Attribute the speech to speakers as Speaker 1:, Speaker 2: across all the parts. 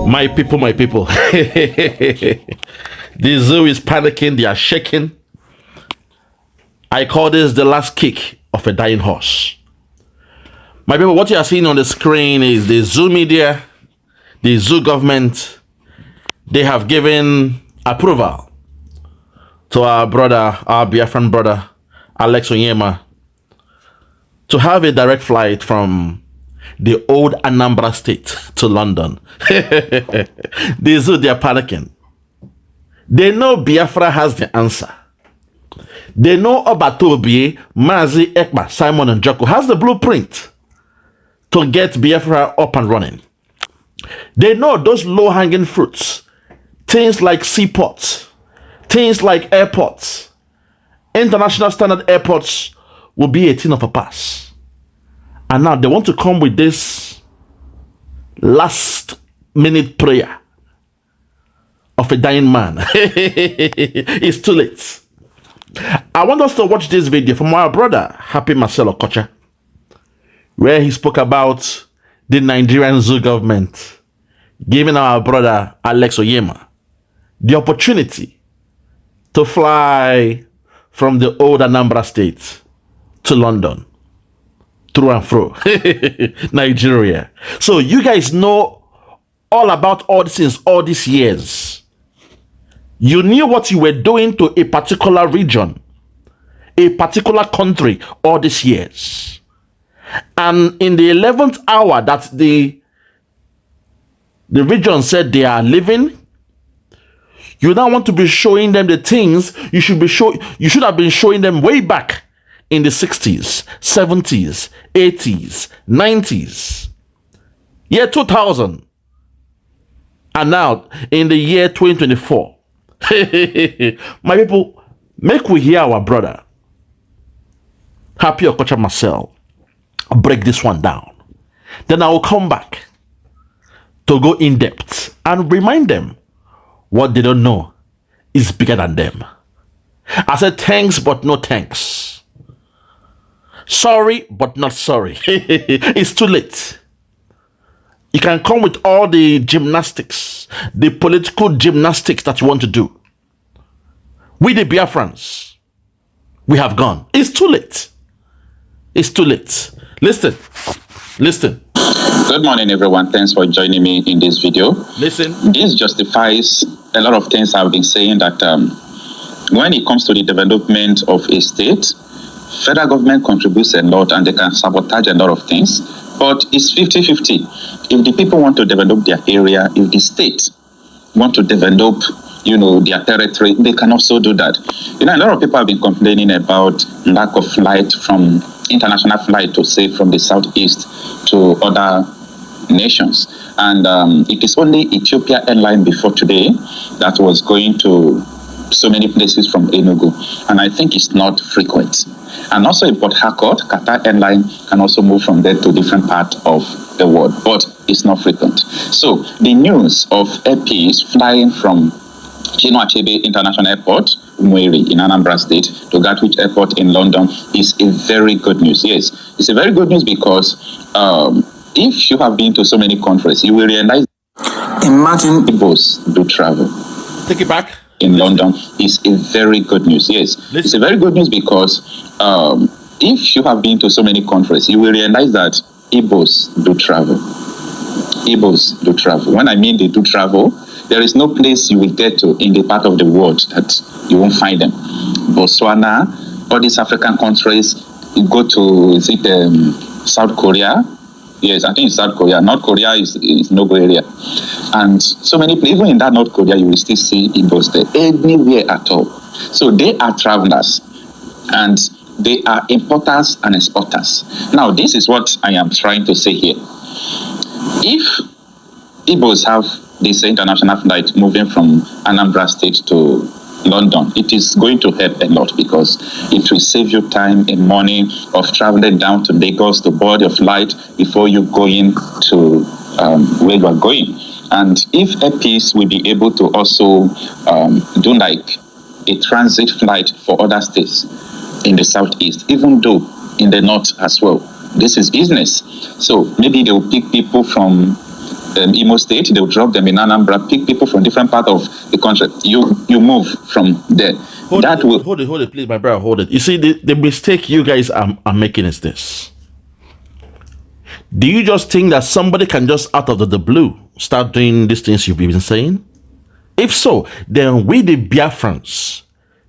Speaker 1: My people, my people. The zoo is panicking, they are shaking. I call this the last kick of a dying horse. My people, what you are seeing on the screen is the zoo media, the zoo government. They have given approval to our brother, our Biafran brother, Onyema, to have a direct flight from the old Anambra state to London. The zoo, they are panicking. They know Biafra has the answer. They know Obatobi, Mazi, Ekpa, Simon and Joko has the blueprint to get Biafra up and running. They know those low-hanging fruits, things like seaports, things like airports, international standard airports will be a thing of a past. And now they want to come with this last minute prayer of a dying man. It's too late. I want us to watch this video from our brother, Happy Marcelo Kocha, where he spoke about the Nigerian zoo government giving our brother Onyema the opportunity to fly from the old Anambra state to London, through and through Nigeria. So you guys know all about all these things all these years. You knew what you were doing to a particular region, a particular country all these years. And in the 11th hour that the region said they are living, you now want to be showing them the things you should have been showing them way back in the 60s, 70s, 80s, 90s, year 2000, and now in the year 2024. My people, make we hear our brother, Happy Okocha Marcel, break this one down. Then I will come back to go in depth and remind them what they don't know is bigger than them. I said thanks, but no thanks. Sorry, but not sorry. It's too late. You can come with all the gymnastics, the political gymnastics that you want to do. We the Biafrans, we have gone. It's too late. It's too late. Listen.
Speaker 2: Good morning, everyone. Thanks for joining me in this video.
Speaker 1: Listen.
Speaker 2: This justifies a lot of things I've been saying that when it comes to the development of a state, federal government contributes a lot and they can sabotage a lot of things, but it's 50-50. If the people want to develop their area, if the state want to develop, their territory, they can also do that. A lot of people have been complaining about lack of flight from international flight to say from the southeast to other nations. And it is only Ethiopia Airline before today that was going to so many places from Enugu, and I think it's not frequent. And also in Port Harcourt, Qatar Airline can also move from there to different parts of the world, but it's not frequent. So the news of APs flying from Chinua Achebe International Airport, Umueri in Anambra State, to Gatwick Airport in London is a very good news. Yes, it's a very good news because if you have been to so many countries, you will realize. Imagine Igbos do travel.
Speaker 1: Take it back.
Speaker 2: In London is a very good news. Yes, it's a very good news because if you have been to so many countries, you will realize that Igbos do travel. Igbos do travel. When I mean they do travel, there is no place you will get to in the part of the world that you won't find them. Botswana, all these African countries, you go to, South Korea? Yes, I think it's South Korea. North Korea is no-go area. And so many people, even in that North Korea, you will still see Igbos there, anywhere at all. So they are travelers, and they are importers and exporters. Now, this is what I am trying to say here. If Igbos have this international flight moving from Anambra State to London, it is going to help a lot because it will save you time and money of traveling down to Lagos to board your flight before you go in to where you are going. And if APs will be able to also do like a transit flight for other states in the southeast, even though in the north as well. This is business. So maybe they will pick people from Imo State, they'll drop them in Anambra, pick people from different part of the country. You move from there.
Speaker 1: Hold it, please, my brother, hold it. You see, the mistake you guys are making is this. Do you just think that somebody can just out of the blue start doing these things you've been saying? If so, then we the Biafrans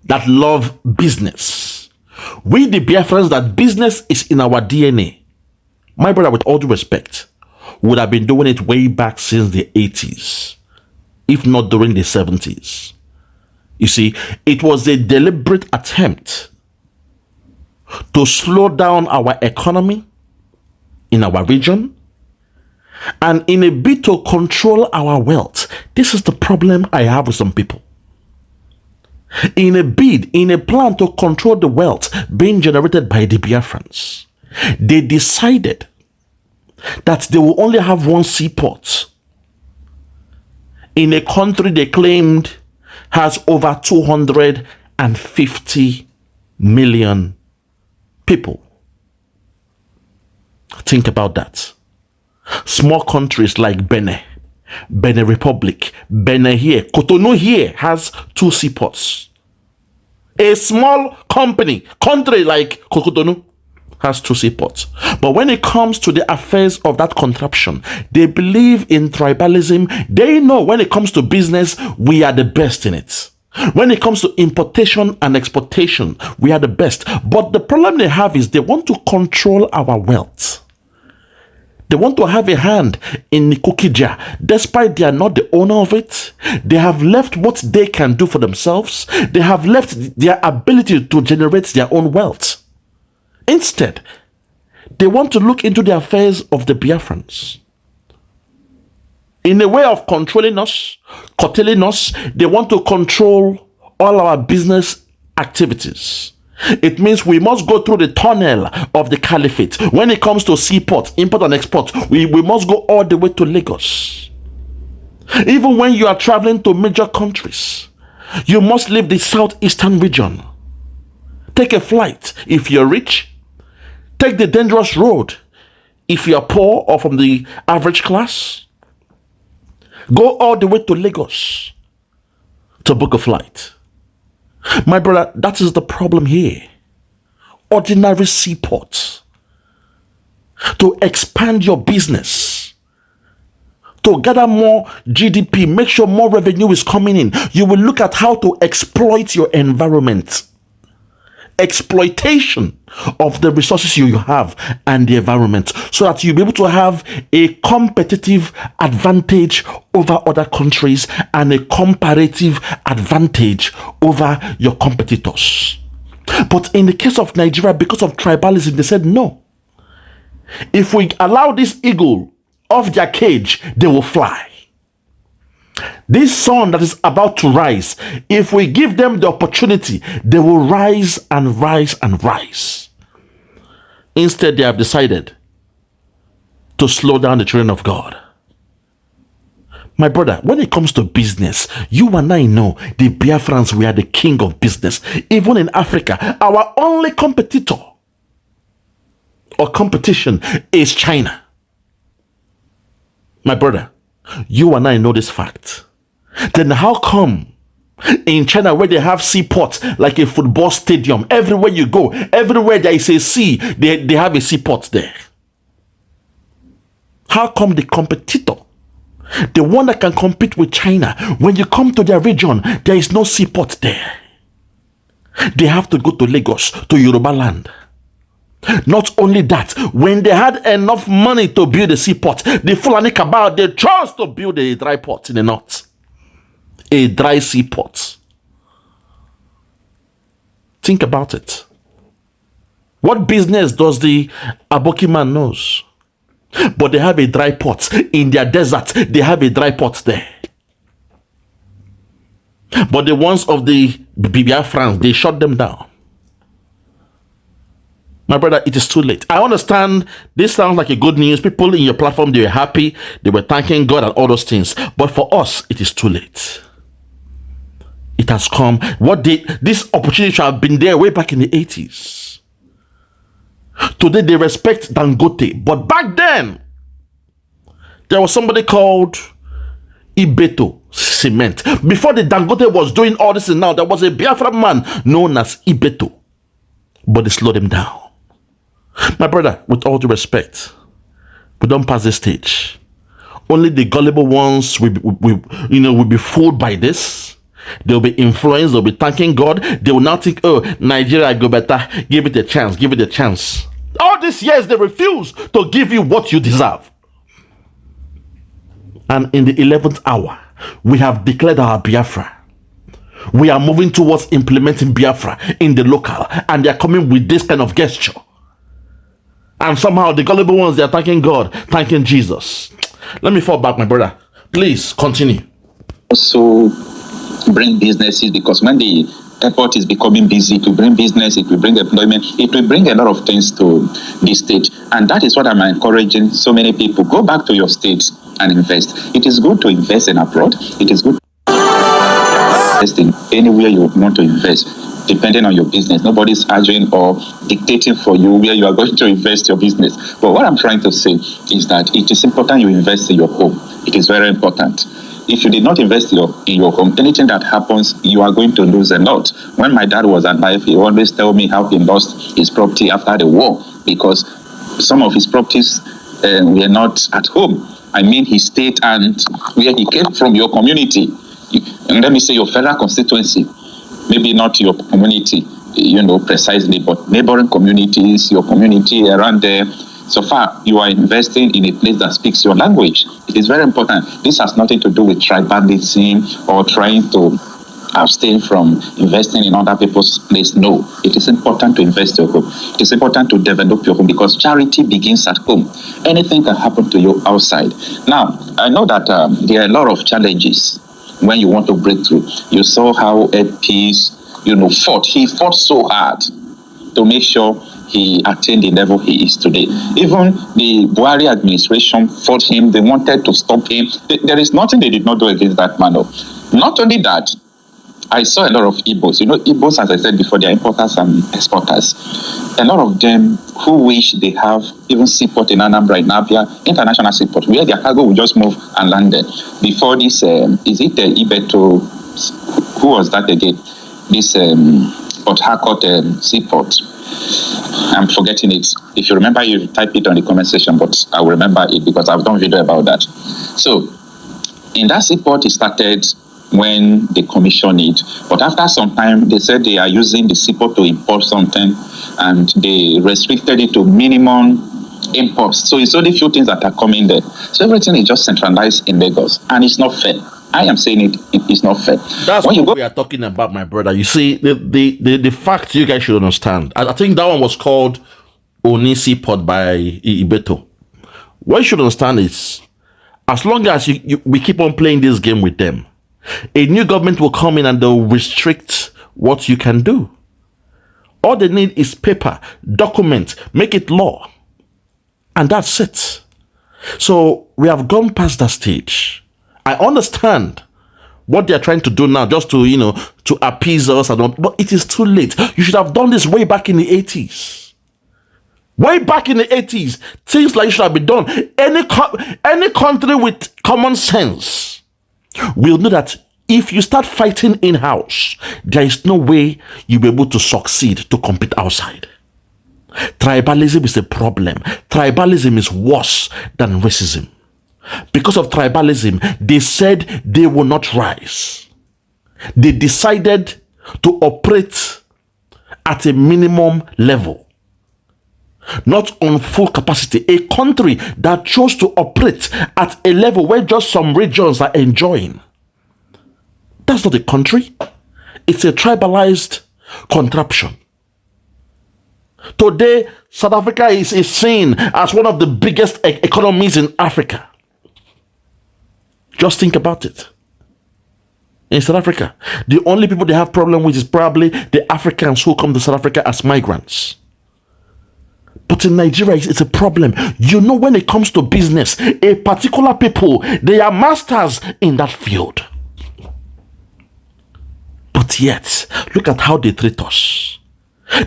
Speaker 1: that love business, we the Biafrans that business is in our DNA, my brother, with all due respect, would have been doing it way back since the 80s, if not during the 70s. You see, it was a deliberate attempt to slow down our economy in our region and in a bid to control our wealth. This is the problem I have with some people. In a plan to control the wealth being generated by the Biafrans, they decided that they will only have one seaport in a country they claimed has over 250 million people. Think about that. Small countries like Benin Republic, Benin here, Cotonou here has 2 seaports. A small country like Cotonou has 2 seaports. But when it comes to the affairs of that contraption, they believe in tribalism. They know when it comes to business, we are the best in it. When it comes to importation and exportation, we are the best. But the problem they have is they want to control our wealth. They want to have a hand in the cookie jar. Despite they are not the owner of it, they have left what they can do for themselves. They have left their ability to generate their own wealth. Instead, they want to look into the affairs of the Biafrans. In a way of controlling us, curtailing us, they want to control all our business activities. It means we must go through the tunnel of the caliphate. When it comes to seaports, import and export, we must go all the way to Lagos. Even when you are traveling to major countries, you must leave the southeastern region. Take a flight if you're rich. Take the dangerous road if you are poor or from the average class. Go all the way to Lagos to book a flight. My brother, that is the problem here. Ordinary seaports. To expand your business. To gather more GDP, make sure more revenue is coming in. You will look at how to exploit your environment. Exploitation of the resources you have and the environment, so that you'll be able to have a competitive advantage over other countries and a comparative advantage over your competitors. But in the case of Nigeria, because of tribalism, they said no. If we allow this eagle off their cage, they will fly. This sun that is about to rise, if we give them the opportunity, they will rise and rise and rise. Instead, they have decided to slow down the children of God. My brother, when it comes to business, you and I know the Biafrans, we are the king of business. Even in Africa, our only competitor or competition is China. My brother, you and I know this fact. Then how come in China, where they have seaports like a football stadium, everywhere you go, everywhere there is a sea, they have a seaport there? How come the competitor, the one that can compete with China, when you come to their region, there is no seaport there? They have to go to Lagos, to Yoruba land. Not only that, when they had enough money to build a seaport, the FULANI CABAL, they chose to build a dry port in the north. A dry seaport. Think about it. What business does the Aboki man knows? But they have a dry port. In their desert, they have a dry port there. But the ones of the Biafrans, they shut them down. My brother, it is too late. I understand this sounds like a good news. People in your platform, they were happy. They were thanking God and all those things. But for us, it is too late. It has come. This opportunity should have been there way back in the 80s. Today they respect Dangote, but back then there was somebody called Ibeto Cement. Before the Dangote was doing all this, and now there was a Biafra man known as Ibeto, but they slowed him down. My brother, with all due respect, we don't pass this stage. Only the gullible ones will be fooled by this. They'll be influenced. They'll be thanking God. They will now think, oh, Nigeria go better. Give it a chance. Give it a chance. All these years they refuse to give you what you deserve. And in the 11th hour, we have declared our Biafra. We are moving towards implementing Biafra in the local, and they are coming with this kind of gesture. And somehow the gullible ones, they are thanking God, thanking Jesus. Let me fall back, my brother. Please continue.
Speaker 2: Also bring businesses, because when the airport is becoming busy, to bring business, it will bring employment, it will bring a lot of things to the state. And that is what I'm encouraging so many people. Go back to your states and invest. It is good to invest in abroad. It is good to invest in anywhere you want to invest, depending on your business. Nobody's arguing or dictating for you where you are going to invest your business. But what I'm trying to say is that it is important you invest in your home. It is very important. If you did not invest in your home, anything that happens, you are going to lose a lot. When my dad was alive, he always told me how he lost his property after the war, because some of his properties were not at home. I mean, his state and where he came from, your community. And let me say your federal constituency. Maybe not your community, precisely, but neighboring communities, your community around there. So far, you are investing in a place that speaks your language. It is very important. This has nothing to do with tribalism or trying to abstain from investing in other people's place. No, it is important to invest your home. It is important to develop your home, because charity begins at home. Anything can happen to you outside. Now, I know that there are a lot of challenges when you want to break through. You saw how Ekpa, fought. He fought so hard to make sure he attained the level he is today. Even the Buhari administration fought him. They wanted to stop him. There is nothing they did not do against that man. Not only that, I saw a lot of Igbos. Igbos, as I said before, they are importers and exporters. A lot of them who wish they have even seaport in Anambra, in Abia, international seaport, where their cargo will just move and land there. Before this, is it Ibeto? Who was that again? This Port Harcourt seaport. I'm forgetting it. If you remember, you type it on the comment section, but I will remember it because I've done a video about that. So, in that seaport, it started when they commissioned it. But after some time, they said they are using the seaport to import something, and they restricted it to minimum imports. So it's only few things that are coming there. So everything is just centralized in Lagos, and it's not fair. I am saying it is not fair.
Speaker 1: That's what we are talking about, my brother. You see, the fact you guys should understand. I think that one was called Onisi Port by Ibeto. What you should understand is, as long as we keep on playing this game with them, a new government will come in and they'll restrict what you can do. All they need is paper, document, make it law. And that's it. So we have gone past that stage. I understand what they're trying to do now, just to, to appease us, but it is too late. You should have done this way back in the 80s. Way back in the 80s, things like this should have been done. Any country with common sense will know that if you start fighting in-house, there is no way you'll be able to succeed to compete outside. Tribalism is a problem. Tribalism is worse than racism. Because of tribalism, they said they will not rise. They decided to operate at a minimum level, not on full capacity. A country that chose to operate at a level where just some regions are enjoying, that's not a country. It's a tribalized contraption. Today, South Africa is seen as one of the biggest economies in Africa. Just think about it. In South Africa, the only people they have problem with is probably the Africans who come to South Africa as migrants. But in Nigeria, it's a problem. When it comes to business, a particular people, they are masters in that field. But yet, look at how they treat us.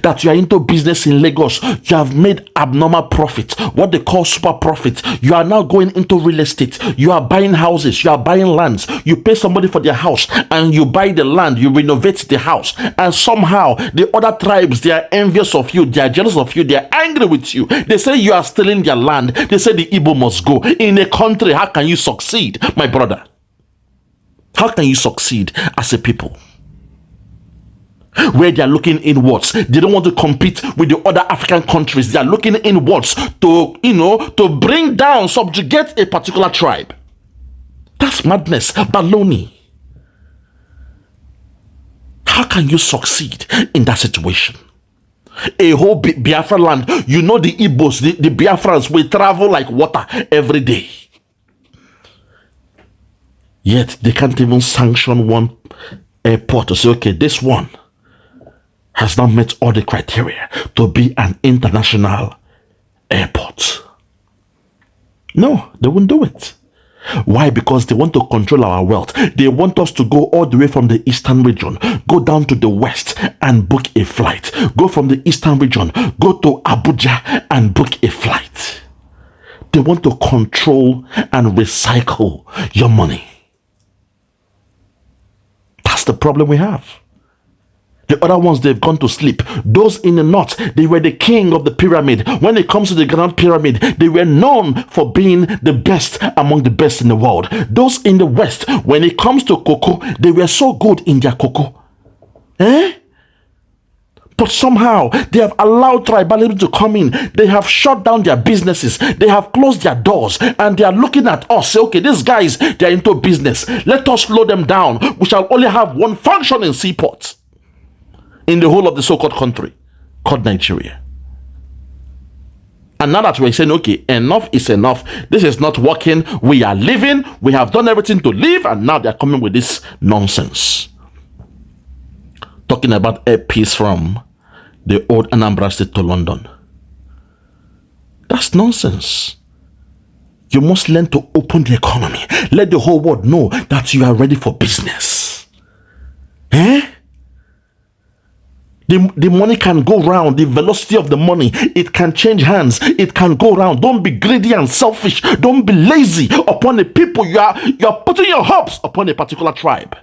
Speaker 1: That you are into business in Lagos, you have made abnormal profit, what they call super profit. You are now going into real estate. You are buying houses, you are buying lands. You pay somebody for their house and you buy the land, you renovate the house. And somehow the other tribes, they are envious of you, they are jealous of you, they are angry with you. They say you are stealing their land. They say the Igbo must go. In a country, how can you succeed, my brother? How can you succeed as a people? Where they are looking inwards. They don't want to compete with the other African countries. They are looking inwards to, to bring down, subjugate a particular tribe. That's madness, baloney. How can you succeed in that situation? A whole Biafra land, the Igbos, the Biafrans will travel like water every day. Yet they can't even sanction one airport to say, okay, this one has not met all the criteria to be an international airport. No, they won't do it. Why? Because they want to control our wealth. They want us to go all the way from the eastern region, go down to the west and book a flight. Go from the eastern region, go to Abuja and book a flight. They want to control and recycle your money. That's the problem we have. The other ones, they've gone to sleep. Those in the north, they were the king of the pyramid. When it comes to the Grand Pyramid, they were known for being the best among the best in the world. Those in the west, when it comes to cocoa, they were so good in their cocoa. But somehow, they have allowed tribalism to come in. They have shut down their businesses. They have closed their doors. And they are looking at us. Say, okay, these guys, they are into business. Let us slow them down. We shall only have one functioning seaport in the whole of the so-called country called Nigeria. And now that we're saying, okay, enough is enough. This is not working. We are leaving. We have done everything to leave. And now they're coming with this nonsense. Talking about air peace from the old Anambra state to London. That's nonsense. You must learn to open the economy. Let the whole world know that you are ready for business. The money can go round. The velocity of the money, it can change hands. It can go round. Don't be greedy and selfish. Don't be lazy upon the people. You are putting your hopes upon a particular tribe.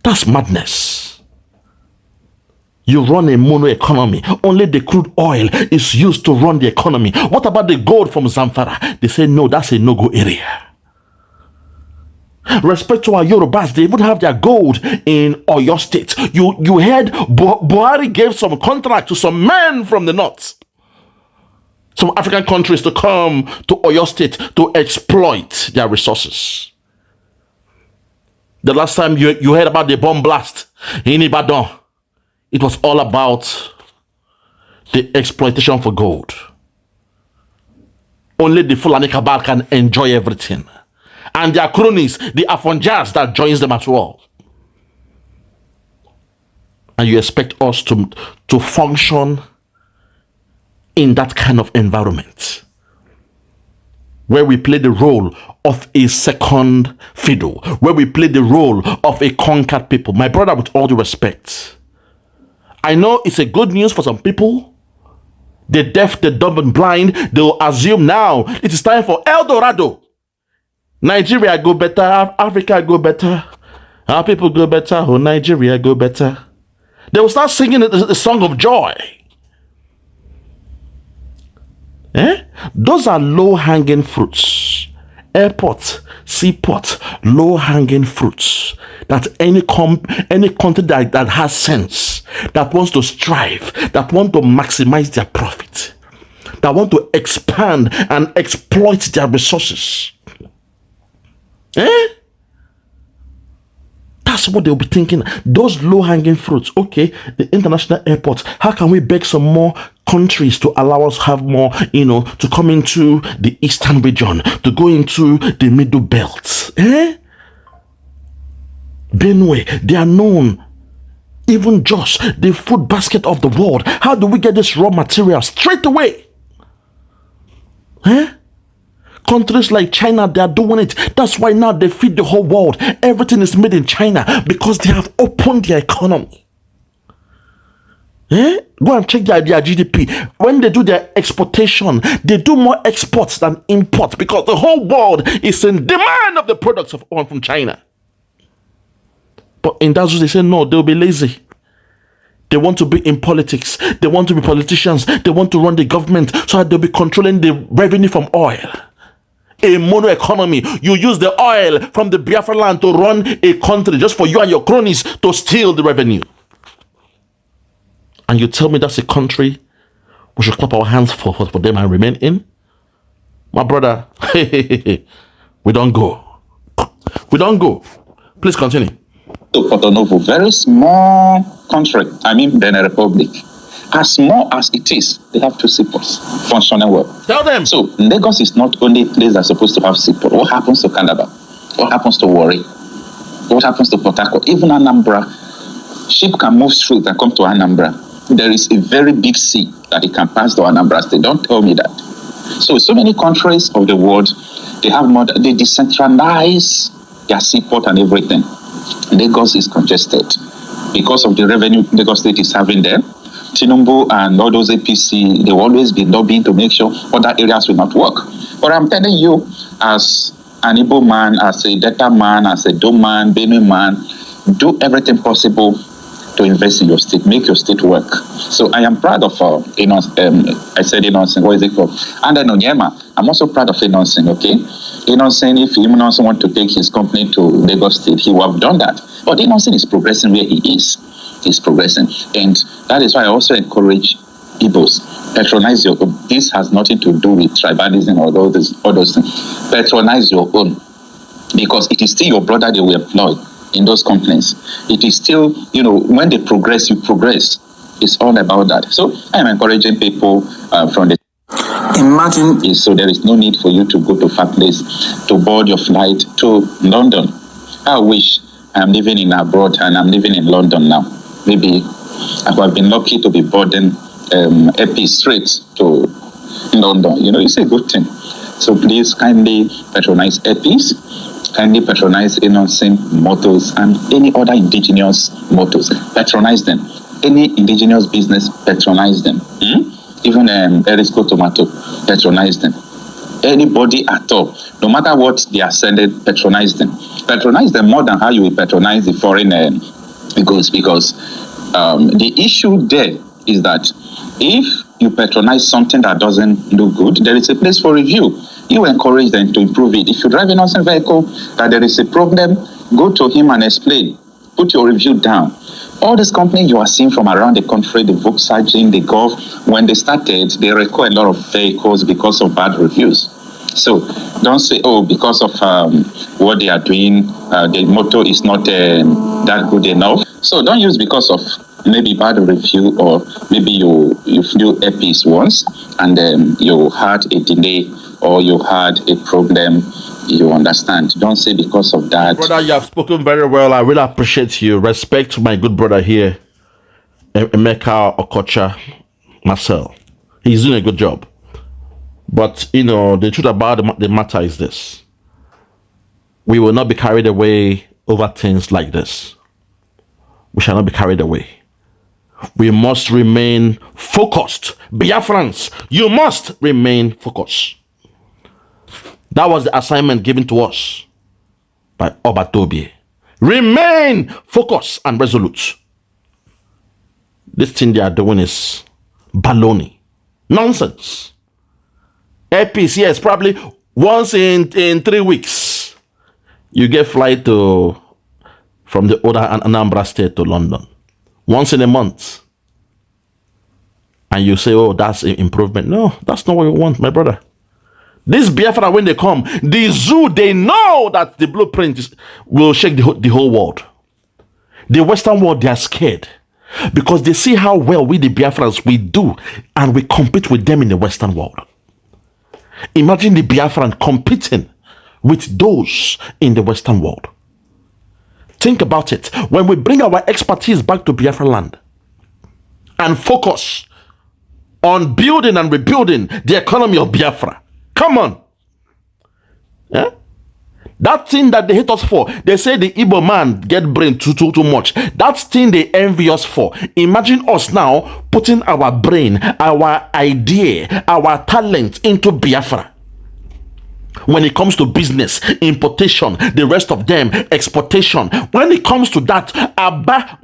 Speaker 1: That's madness. You run a mono economy. Only the crude oil is used to run the economy. What about the gold from Zamfara? They say no, that's a no-go area. Respect to our Yorubas, they even have their gold in Oyo State. You heard Buhari gave some contract to some men from the north, some African countries, to come to Oyo State to exploit their resources. The last time you heard about the bomb blast in Ibadan, it was all about the exploitation for gold. Only the Fulani CABAL can enjoy everything. And their cronies, the Afonjas that joins them as well. And you expect us to function in that kind of environment, where we play the role of a second fiddle, where we play the role of a conquered people. My brother, with all due respect, I know it's a good news for some people. The deaf, the dumb and blind, they'll assume now it is time for El Dorado. Nigeria go better, Africa go better, our people go better, oh Nigeria go better. They will start singing the song of joy. Those are low-hanging fruits. Airport, seaport, low-hanging fruits. That any country that has sense, that wants to strive, that want to maximize their profit, that want to expand and exploit their resources. That's what they'll be thinking. Those low-hanging fruits. Okay, the international airports. How can we beg some more countries to allow us have more, to come into the eastern region, to go into the middle belt? Benue, they are known. Even Jos, the food basket of the world. How do we get this raw material straight away? Countries like China, they are doing it. That's why now they feed the whole world. Everything is made in China because they have opened their economy. Go and check their GDP. When they do their exportation, they do more exports than imports because the whole world is in demand of the products of oil from China. But in that, they say no, they'll be lazy. They want to be in politics. They want to be politicians. They want to run the government so that they'll be controlling the revenue from oil. A mono economy. You use the oil from the Biafra land to run a country just for you and your cronies to steal the revenue. And you tell me that's a country we should clap our hands for them and remain in? My brother, we don't go. We don't go. Please continue.
Speaker 2: Porto Novo, very small country, Benin Republic. As small as it is, they have 2 seaports functioning well.
Speaker 1: Tell them.
Speaker 2: So Lagos is not only a place that's supposed to have seaport. What happens to Calabar? What happens to Warri? What happens to Port Harcourt? Even Anambra, ship can move through and come to Anambra. There is a very big sea that it can pass to Anambra State. Don't tell me that. So many countries of the world, they decentralize their seaport and everything. Lagos is congested because of the revenue Lagos State is having there. Tinubu and all those APC, they will always be lobbying to make sure other areas will not work. But I'm telling you, as an Igbo man, as a Delta man, as a Dome man, Benue man, do everything possible to invest in your state, make your state work. So I am proud of, I said Innocent, what is it called? And then Onyema, I'm also proud of Innocent, okay? Innocent, if Innocent want to take his company to Lagos State, he would have done that. But Innocent is progressing where he is. He's progressing. And that is why I also encourage Igbos, patronize your own. This has nothing to do with tribalism or all those things. Patronize your own. Because it is still your brother they will employ in those companies. It is still, when they progress, you progress. It's all about that. So I am encouraging people from the imagine so there is no need for you to go to far place to board your flight to London. I wish I'm living in abroad and I'm living in London now. Maybe I have been lucky to be boarding AP straight to London. It's a good thing. So please kindly patronize APs, kindly patronize Innocent Motors and any other indigenous motors. Patronize them. Any indigenous business, patronize them. Even Erisco Tomato, patronize them. Anybody at all, no matter what they are sending, patronize them. Patronize them more than how you will patronize the foreign goods, because the issue there is that if you patronize something that doesn't look good, there is a place for review. You encourage them to improve it. If you drive an innocent vehicle that there is a problem, go to him and explain. Put your review down. All these companies you are seeing from around the country, the Volkswagen, the Golf, when they started, they recall a lot of vehicles because of bad reviews. So don't say, because of what they are doing, the motor is not that good enough. So don't use because of maybe bad review, or maybe you flew Epis once and then you had a delay or you had a problem. You understand? Don't say because of that.
Speaker 1: Brother, you have spoken very well. I really appreciate you. Respect to my good brother here, Emeka Okocha Marcel. He's doing a good job. But, the truth about the matter is this. We will not be carried away over things like this. We shall not be carried away. We must remain focused. Biafrans, you must remain focused. That was the assignment given to us by Obatobie. Remain focused and resolute. This thing they are doing is baloney. Nonsense. APC, yes, probably once in 3 weeks, you get flight from the other Anambra State to London. Once in a month. And you say, that's an improvement. No, that's not what we want, my brother. This Biafra, when they come, the zoo, they know that the blueprint will shake the whole world. The Western world, they are scared because they see how well we, the Biafrans, we do, and we compete with them in the Western world. Imagine the Biafran competing with those in the Western world. Think about it. When we bring our expertise back to Biafra land and focus on building and rebuilding the economy of Biafra, come on. Eh? That thing that they hate us for, they say the Igbo man get brain too much. That thing they envy us for. Imagine us now putting our brain, our idea, our talent into Biafra. When it comes to business, importation, the rest of them, exportation. When it comes to that, Abba,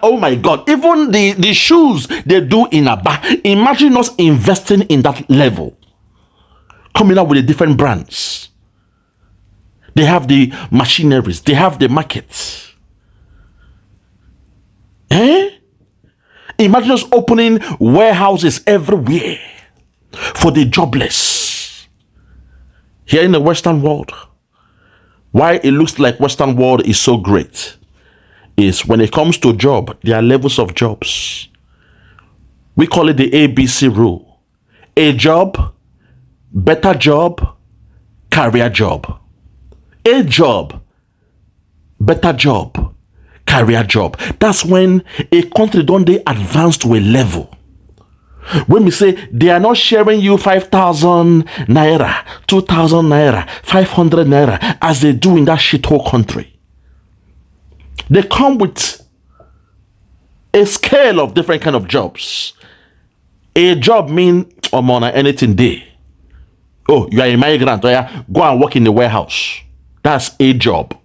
Speaker 1: oh my God, even the shoes they do in Abba, imagine us investing in that level. Coming up with the different brands. They have the machineries, they have the markets. Imagine us opening warehouses everywhere for the jobless. Here in the Western world, why it looks like Western world is so great is when it comes to job, there are levels of jobs. We call it the ABC rule. A job, better job, career job. A job, better job, career job. That's when a country don't they advance to a level. When we say they are not sharing you 5,000 naira, 2,000 naira, 500 naira as they do in that shithole country. They come with a scale of different kind of jobs. A job mean anything day. Oh, you are a migrant. Oh yeah, go and work in the warehouse. That's a job.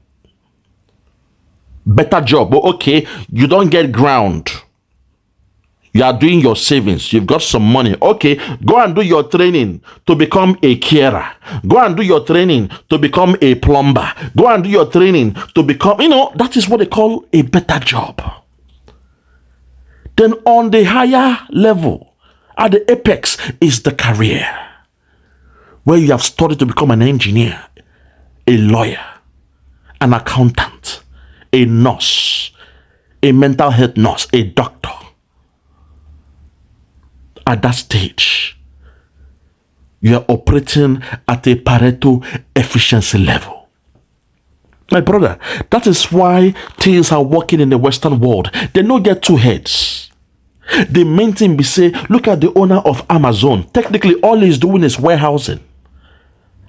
Speaker 1: Better job. But okay, you don't get ground. You are doing your savings. You've got some money. Okay, go and do your training to become a carer. Go and do your training to become a plumber. Go and do your training to become, that is what they call a better job. Then on the higher level, at the apex, is the career. Where you have studied to become an engineer, a lawyer, an accountant, a nurse, a mental health nurse, a doctor. At that stage, you are operating at a Pareto efficiency level. My brother, that is why things are working in the Western world. They don't get two heads. The main thing we say, look at the owner of Amazon. Technically, all he's doing is warehousing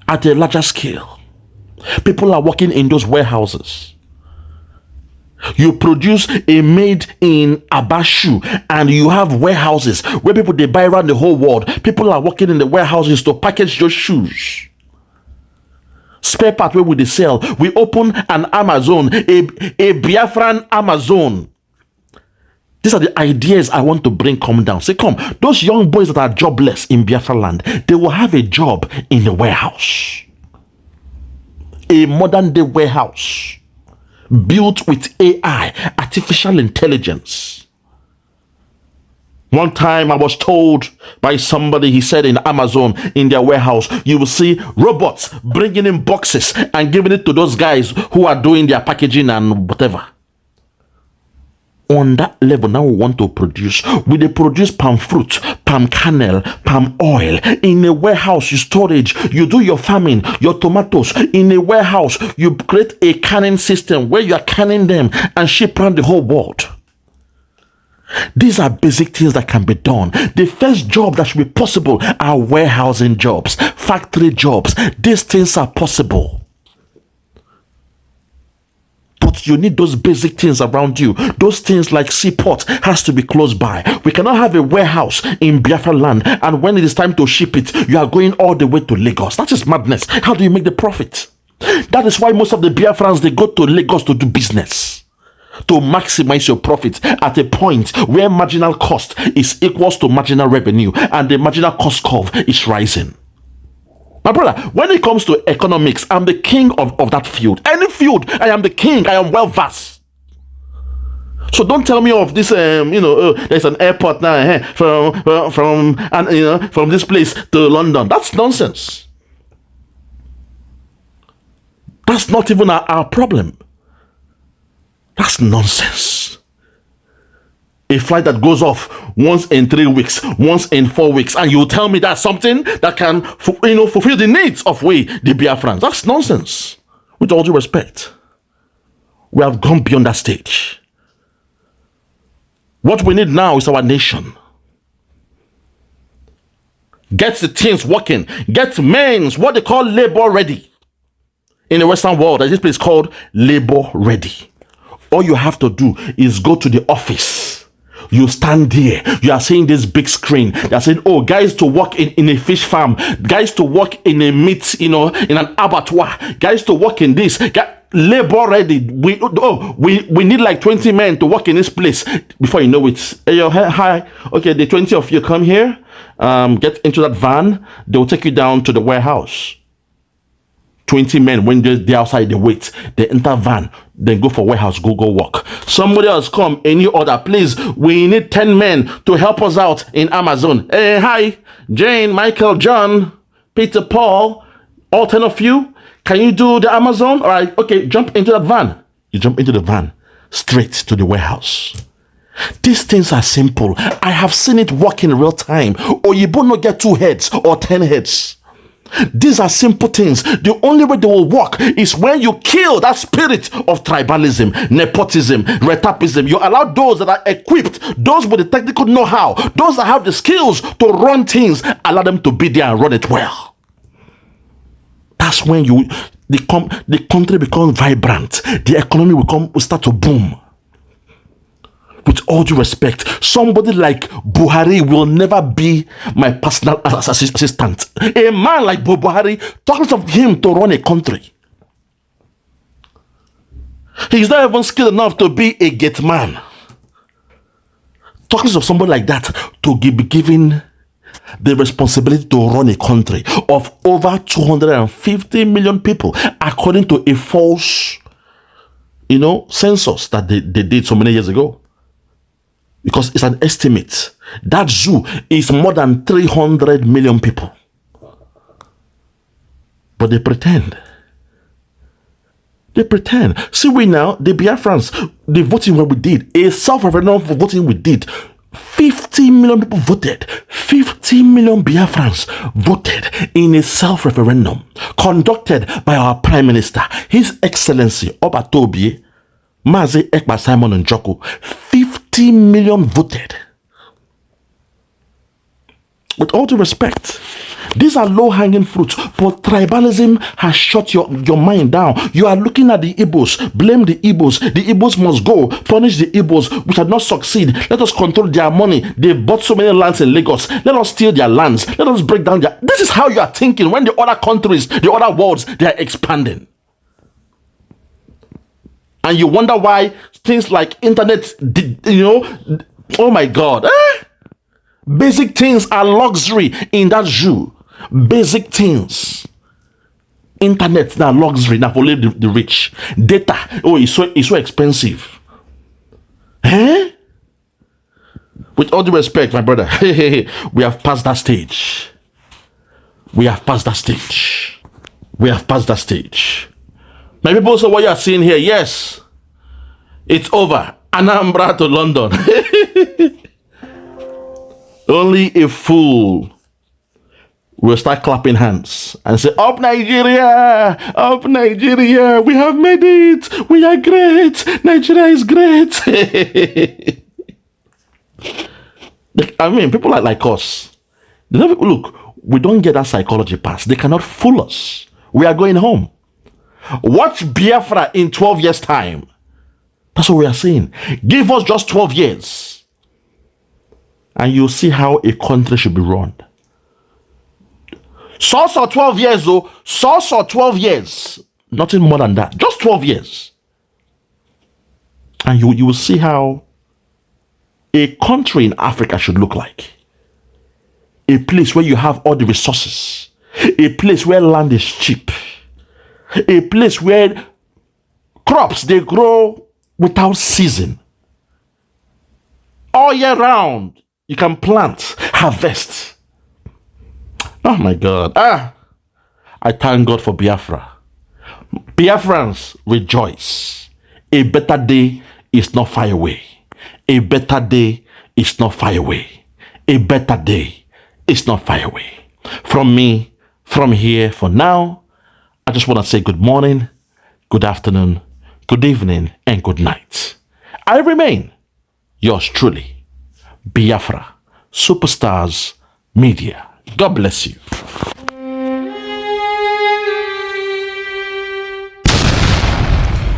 Speaker 1: at a larger scale. People are working in those warehouses. You produce a made in Abba shoe and you have warehouses where people they buy around the whole world. People are working in the warehouses to package those shoes. Spare part where would they sell? We open an Amazon, a Biafran Amazon. These are the ideas I want to bring come down. Say, come, those young boys that are jobless in Biafra land, they will have a job in the warehouse. A modern day warehouse. Built with AI, artificial intelligence. One time I was told by somebody, he said in Amazon, in their warehouse, you will see robots bringing in boxes and giving it to those guys who are doing their packaging and whatever. On that level, now we want to produce. We produce palm fruit, palm kernel, palm oil. In a warehouse, you storage, you do your farming, your tomatoes. In a warehouse, you create a canning system where you are canning them and ship around the whole world. These are basic things that can be done. The first job that should be possible are warehousing jobs, factory jobs. These things are possible. But you need those basic things around you. Those things like seaport has to be close by. We cannot have a warehouse in Biafra land and when it is time to ship it, you are going all the way to Lagos. That is madness. How do you make the profit? That is why most of the Biafrans, they go to Lagos to do business. To maximize your profit at a point where marginal cost is equals to marginal revenue and the marginal cost curve is rising. My brother, when it comes to economics, I'm the king of that field. Any field, I am the king. I am well versed. So don't tell me of this, there's an airport now from this place to London. That's nonsense. That's not even our problem. That's nonsense. A flight that goes off once in 3 weeks, once in 4 weeks, and you tell me that's something that can, fulfill the needs of the Biafrans. That's nonsense. With all due respect, we have gone beyond that stage. What we need now is our nation. Get the things working. Get men's what they call labor ready. in the Western world, there's this place called Labor Ready. All you have to do is go to the office. You stand there. You are seeing this big screen. They are saying, oh, guys to work in a fish farm, guys to work in a meat, in an abattoir, guys to work in this. Labor ready. We need like 20 men to work in this place. Before you know it, hey, hi. Okay, the 20 of you come here. Get into that van. They will take you down to the warehouse. 20 men, when they're outside, they wait. They enter van, then go for warehouse, go work. Somebody else come, any order, please. We need 10 men to help us out in Amazon. Hey, hi, Jane, Michael, John, Peter, Paul, all 10 of you. Can you do the Amazon? All right, okay, jump into that van. You jump into the van, straight to the warehouse. These things are simple. I have seen it work in real time. Or you both not get 2 heads or 10 heads. These are simple things. The only way they will work is when you kill that spirit of tribalism, nepotism, retapism. You allow those that are equipped, those with the technical know-how, those that have the skills to run things, allow them to be there and run it well. That's when the country becomes vibrant. The economy will start to boom. With all due respect, somebody like Buhari will never be my personal assistant. A man like Buhari, talks of him to run a country. He's not even skilled enough to be a gate man. Talks of somebody like that to be given the responsibility to run a country of over 250 million people, according to a false, census that they did so many years ago. Because it's an estimate. That zoo is more than 300 million people. But they pretend. They pretend. See, we now, the Biafrans, the voting what we did, a self-referendum for voting we did, 50 million people voted. 50 million Biafrans voted in a self-referendum conducted by our Prime Minister, His Excellency Obatobi, Mazi Ekpa Simon and Joko. 50 million voted. With all due respect, these are low-hanging fruits, but tribalism has shut your mind down. You are looking at the Igbos, blame the Igbos. The Igbos must go, punish the Igbos, which have not succeed. Let us control their money. They bought so many lands in Lagos. Let us steal their lands. Let us break down their... This is how you are thinking when the other countries, the other worlds, they are expanding. And you wonder why things like internet, oh my God. Basic things are luxury in that zoo. Basic things. Internet now luxury, now for only the rich. Data, it's so expensive. With all due respect, my brother, we have passed that stage. We have passed that stage. We have passed that stage. My people, so what you are seeing here, yes, it's over. Anambra to London. Only a fool will start clapping hands and say, up Nigeria, we have made it, we are great, Nigeria is great. I mean, people like us, look, we don't get that psychology pass. They cannot fool us. We are going home. Watch Biafra in 12 years' time. That's what we are saying. Give us just 12 years. And you'll see how a country should be run. So 12 years though. So 12 years. Nothing more than that. Just 12 years. And you will see how a country in Africa should look like. A place where you have all the resources. A place where land is cheap. A place where crops, they grow without season. All year round, you can plant, harvest. Oh my God. I thank God for Biafra. Biafrans, rejoice. A better day is not far away. A better day is not far away. A better day is not far away. From me, from here, for now, I just want to say good morning, good afternoon, good evening, and good night. I remain yours truly, Biafra, Superstars Media. God bless you.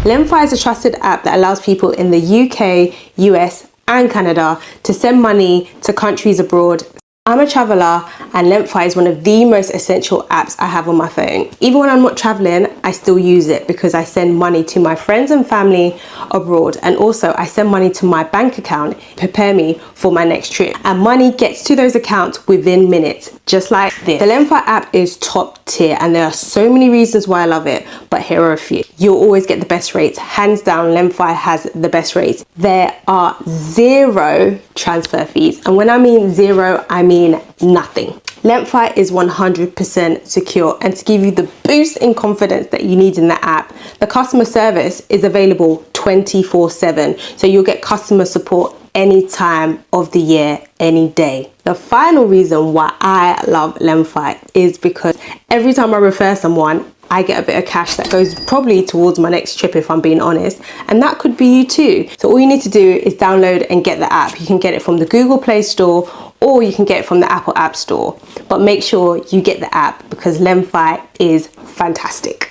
Speaker 3: LendFi is a trusted app that allows people in the UK, US, and Canada to send money to countries abroad. I'm a traveller and LendFi is one of the most essential apps I have on my phone. Even when I'm not travelling, I still use it because I send money to my friends and family abroad, and also I send money to my bank account to prepare me for my next trip. And money gets to those accounts within minutes, just like this. The LendFi app is top tier and there are so many reasons why I love it, but here are a few. You'll always get the best rates. Hands down, LendFi has the best rates. There are 0 transfer fees. And when I mean 0, I mean nothing. LendFi is 100% secure, and to give you the boost in confidence that you need in the app, the customer service is available 24/7. So you'll get customer support any time of the year, any day. The final reason why I love LendFi is because every time I refer someone, I get a bit of cash that goes probably towards my next trip, if I'm being honest, and that could be you too. So all you need to do is download and get the app. You can get it from the Google Play Store or you can get it from the Apple App Store, but make sure you get the app because LendFi is fantastic.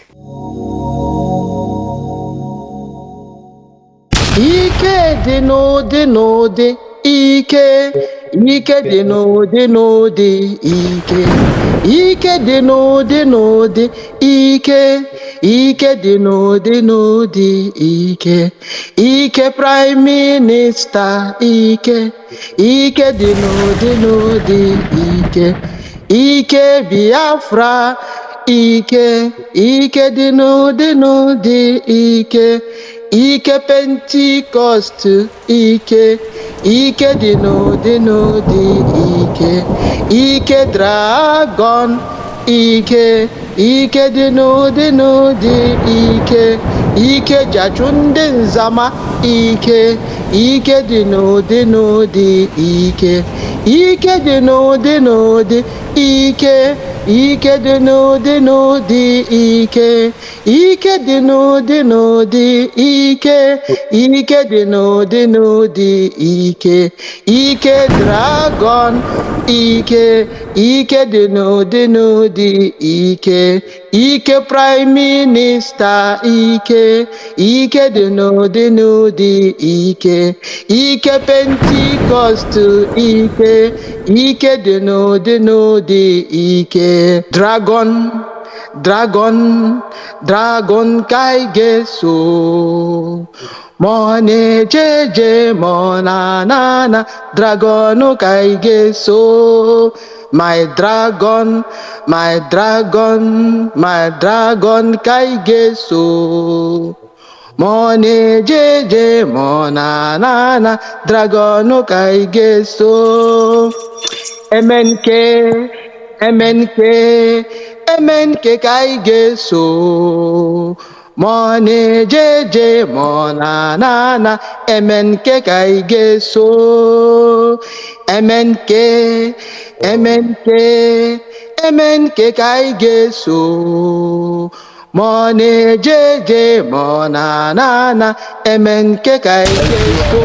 Speaker 4: Ike dị n'ụdị n'ụdị ike dị n'ụdị n'ụdị ike dị n'ụdị n'ụdị ike dị n'ụdị n'ụdị ike Prime Minister ike dị n'ụdị n'ụdị ike Biafra ike dị n'ụdị n'ụdị ike Pentecost ike dị n'ụdị n'ụdị ike Dragon ike dị n'ụdị n'ụdị ike Jachụ ndị nzama ike dị n'ụdị n'ụdị ike dị n'ụdị n'ụdị ike dị n'ụdị n'ụdị ike dị n'ụdị n'ụdị ike dị n'ụdị n'ụdị ike Dragon ike dị n'ụdị n'ụdị ike Prime Minister ike dị n'ụdị n'ụdị ike Pentecost ike dị n'ụdị n'ụdị Dragon ka ị ga-eso ma ọ na-ejeje ma ọ na-ana Dragon ka ị ga-eso my dragon ka ị ga-eso ma ọ na-ejeje ma ọ na-ana Dragon ka ị ga-eso MNK ka ị ga-eso ma ọ na-ejeje ma ọ na-ana MNK ka ị ga-eso MNK ka ị ga-eso ma ọ na-ejeje ma ọ na-ana MNK ka ị ga-eso